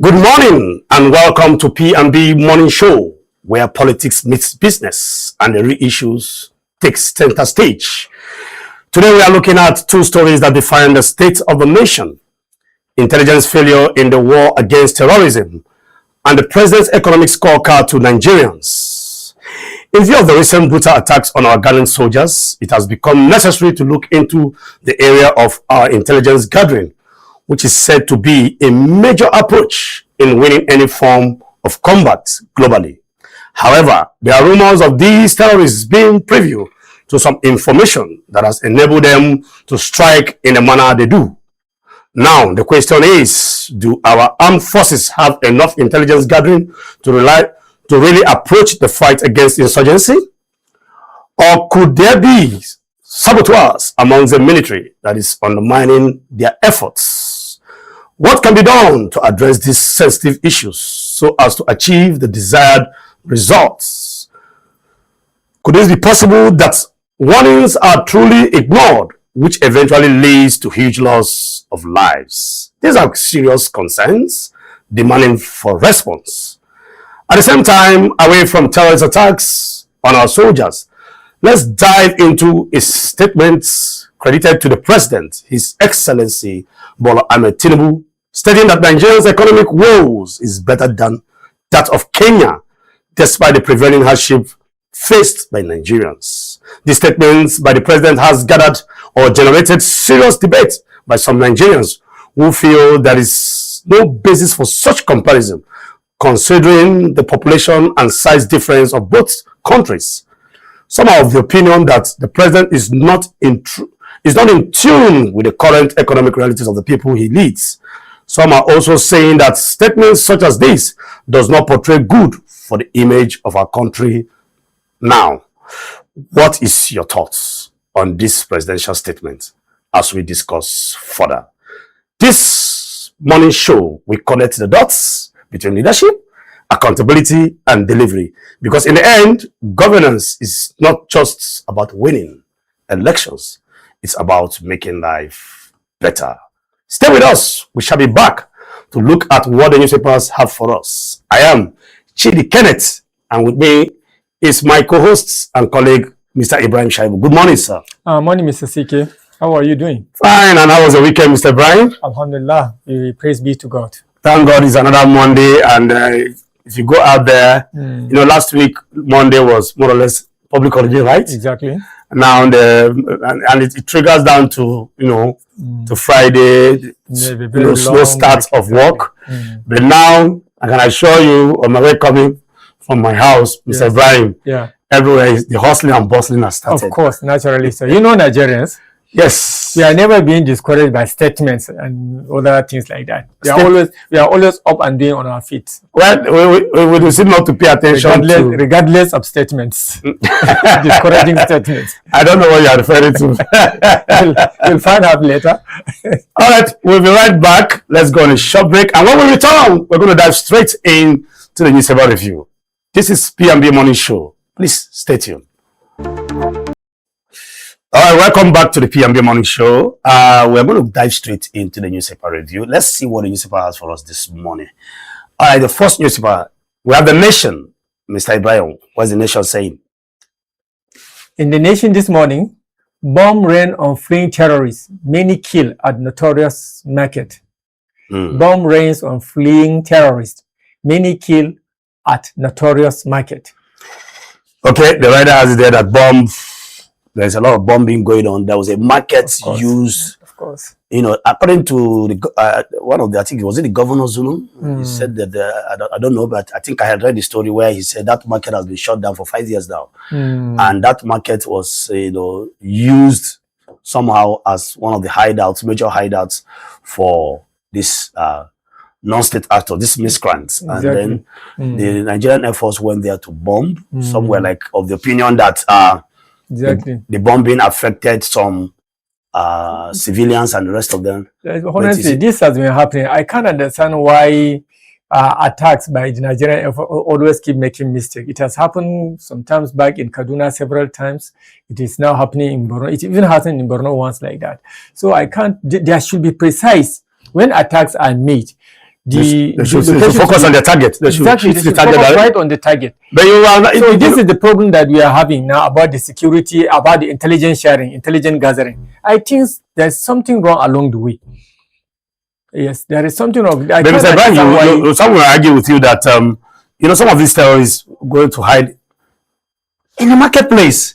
Good morning and welcome to P&B Morning Show, where politics meets business and the real issues takes center stage. Today we are looking at two stories that define the state of the nation: intelligence failure in the war against terrorism and the president's economic scorecard to Nigerians. In view of the recent brutal attacks on our gallant soldiers, it has become necessary to look into the area of our intelligence gathering, which is said to be a major approach in winning any form of combat globally. However, there are rumors of these terrorists being privy to some information that has enabled them to strike in the manner they do. Now, the question is, do our armed forces have enough intelligence gathering to really approach the fight against insurgency? Or could there be saboteurs amongst the military that is undermining their efforts? What can be done to address these sensitive issues so as to achieve the desired results? Could it be possible that warnings are truly ignored, which eventually leads to huge loss of lives? These are serious concerns demanding for response. At the same time, away from terrorist attacks on our soldiers, let's dive into his statements credited to the President, His Excellency Bola Ahmed Tinubu, stating that Nigeria's economic woes is better than that of Kenya, despite the prevailing hardship faced by Nigerians. These statements by the President has gathered or generated serious debate by some Nigerians who feel there is no basis for such comparison, considering the population and size difference of both countries. Some are of the opinion that the President is not in tune with the current economic realities of the people he leads. Some are also saying that statements such as this does not portray good for the image of our country now. What is your thoughts on this presidential statement as we discuss further? This morning show, we connect the dots between leadership, accountability, and delivery. Because in the end, governance is not just about winning elections. It's about making life better. Stay with us. We shall be back to look at what the newspapers have for us. I am Chidi Kenneth, and with me is my co-host and colleague, Mr. Ibrahim Shaibu. Good morning, sir. Morning, Mr. CK. How are you doing? Fine. And how was the weekend, Mr. Ibrahim? Alhamdulillah. Praise be to God. Thank God it's another Monday. And if you go out there, last week, Monday was more or less public holiday, right? Exactly. Now, it triggers down to, to Friday, slow start of work. But now, I can assure you, on my way coming from my house, Mr. Ibrahim, everywhere, the hustling and bustling has started. Of course, naturally. So, Nigerians, yes, we are never being discouraged by statements and other things like that. We are always up and doing on our feet. Well, we decide not to pay attention regardless of statements, discouraging statements. I don't know what you are referring to. We'll find out later. All right, we'll be right back. Let's go on a short break. And when we return, we're going to dive straight into the newspaper review. This is P&B Morning Show. Please stay tuned. All right, welcome back to the P&B Morning Show. We're going to dive straight into the newspaper review. Let's see what the newspaper has for us this morning. All right, the first newspaper, we have The Nation. Mr. Ibrahim, what's The Nation saying? In The Nation this morning, bomb rain on fleeing terrorists, many killed at notorious market. Bomb rains on fleeing terrorists, many killed at notorious market. Okay, the writer has it there that there's a lot of bombing going on. There was a market used. Of course. According to one of the, I think it was the Governor Zulu. He said that I don't know, but I think I had read the story where he said that market has been shut down for 5 years now, and that market was used somehow as one of the major hideouts for this non-state actor, this miscreants. Exactly. And then the Nigerian Air Force went there to bomb. Some were like of the opinion that the bombing affected some civilians and the rest of them. Honestly, this has been happening. I can't understand why attacks by the Nigerian Air Force always keep making mistakes. It has happened sometimes back in Kaduna several times. It is now happening in Borno. It even happened in Borno once like that. So there should be precise when attacks are made. They should focus on their target. They should exactly, hit they the should target focus right on the target. But you are not, So this is the problem that we are having now about the security, about the intelligence sharing, intelligence gathering. I think there's something wrong along the way. Yes, there is something wrong. But Mr. Brian, some will argue with you that you know, some of these terrorists going to hide in the marketplace.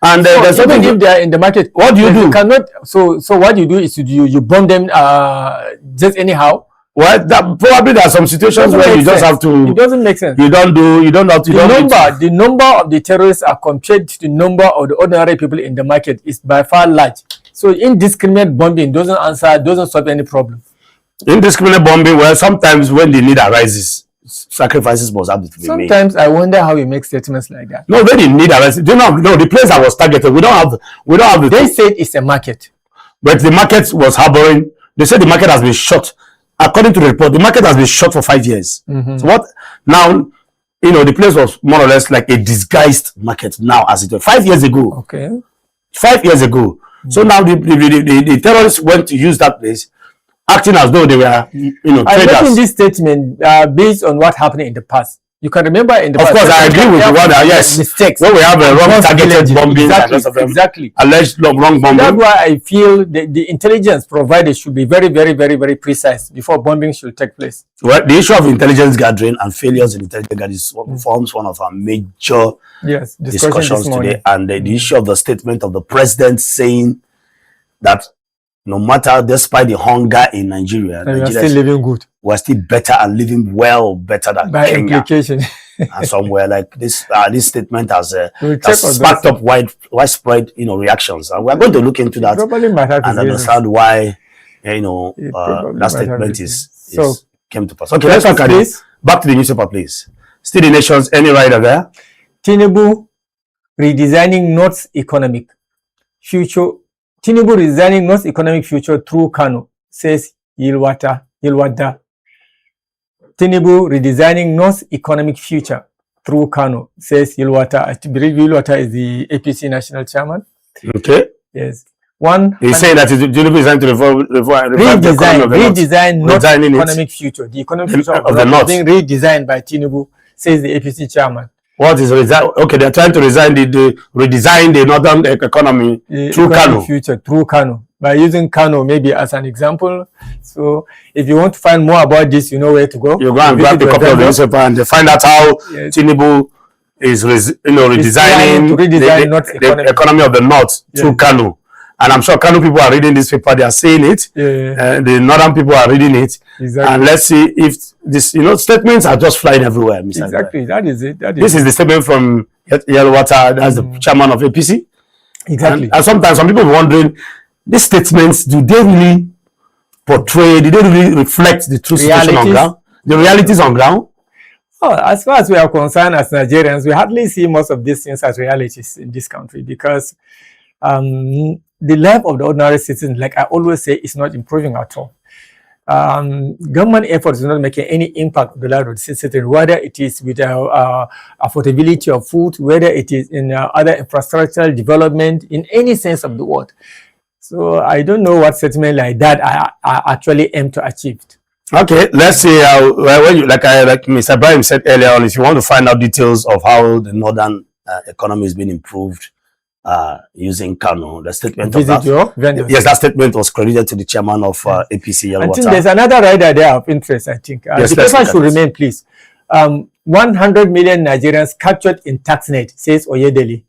And there's something if they are in the market, what do you do? You cannot. So what you do is you bomb them just anyhow. Well, probably there are some situations where you just have to. It doesn't make sense. You don't have to. The number of the terrorists are compared to the number of the ordinary people in the market is by far large. So indiscriminate bombing doesn't solve any problem. Indiscriminate bombing, well, sometimes when the need arises, sacrifices must have to be made. Sometimes I wonder how he makes statements like that. No, when the need arises, do you know? No, the place that was targeted, we don't have the. They said it's a market, but the market was harboring. They said the market has been shut. According to the report, the market has been shut for 5 years. So what now? You know, the place was more or less like a disguised market now, as it was 5 years ago. Okay. 5 years ago. So now the terrorists went to use that place, acting as though they were, you know, traders. I'm making this statement based on what happened in the past. You can remember in the past. Of course, I agree with the one that, yes, mistakes. when we have a wrong targeted bombing, exactly. Alleged wrong bombing. That's why I feel the intelligence provided should be very, very, very, very precise before bombing should take place. Well, the issue of intelligence gathering and failures in intelligence gathering forms one of our major discussions today. And the issue of the statement of the president saying that no matter, despite the hunger in Nigeria, we're still living good. We're still better and living better than by Kenya. Implication. And somewhere like this, this statement has sparked up widespread, you know, reactions, and we're going to look into that and understand why, you know, that statement came to pass. Okay, let's look at this. Back to the newspaper, please. Still the Nations, any writer there? Tinubu redesigning North's economic future. Tinubu redesigning North's economic future through Kano, says Yilwada. Tinubu redesigning North's economic future through Kano, says Yilwada. I believe Yilwada is the APC national chairman. Okay. Yes. He's saying that Tinubu is trying to redesign North's economic future. The economic future of the North being redesigned by Tinubu, says the APC chairman. What is okay? They're trying to redesign the northern economy through Kano. Future through Kano, by using Kano maybe as an example. So, if you want to find more about this, you know where to go. You go and grab a copy of the newspaper and find out how Tinubu is, redesigning the economy of the North through Kano. And I'm sure Kano people are reading this paper. They are saying it. The northern people are reading it. Exactly. And let's see if this, statements are just flying everywhere, Mr. Exactly. That is it. This is the statement from Yelwata, that's the chairman of APC. Exactly. And sometimes some people are wondering, these statements, do they really reflect the true situation on ground? The realities on ground? Oh, as far as we are concerned as Nigerians, we hardly see most of these things as realities in this country, because the life of the ordinary citizen, like I always say, is not improving at all. Government efforts are not making any impact on the life of the citizen, whether it is with affordability of food, whether it is in other infrastructural development, in any sense of the word. So I don't know what statement like that I actually aim to achieve. Okay, let's see. When you, like Mr. Ibrahim said earlier on, if you want to find out details of how the northern economy is being improved using Kano, the statement that statement was credited to the chairman of APC. I think there's another rider there of interest. I think the paper should remain, please. 100 million Nigerians captured in tax net, says Oyedele.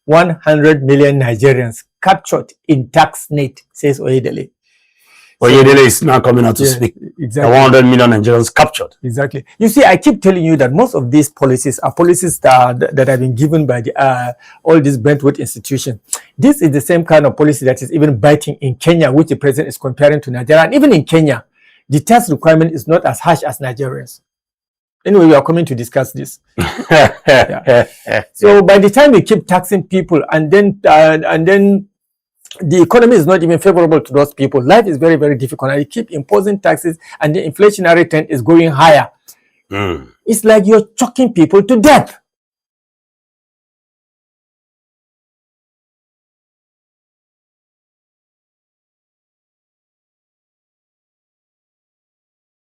100 million Nigerians captured in tax net, says Oyedele. Oyedele is now coming out to speak. Exactly. 100 million Nigerians captured. Exactly. You see, I keep telling you that most of these policies are policies that have been given by the, all these Brentwood institutions. This is the same kind of policy that is even biting in Kenya, which the president is comparing to Nigeria. And even in Kenya, the tax requirement is not as harsh as Nigerians. Anyway, we are coming to discuss this. So by the time we keep taxing people and then the economy is not even favorable to those people, life is very, very difficult. And you keep imposing taxes and the inflationary trend is going higher. It's like you're choking people to death.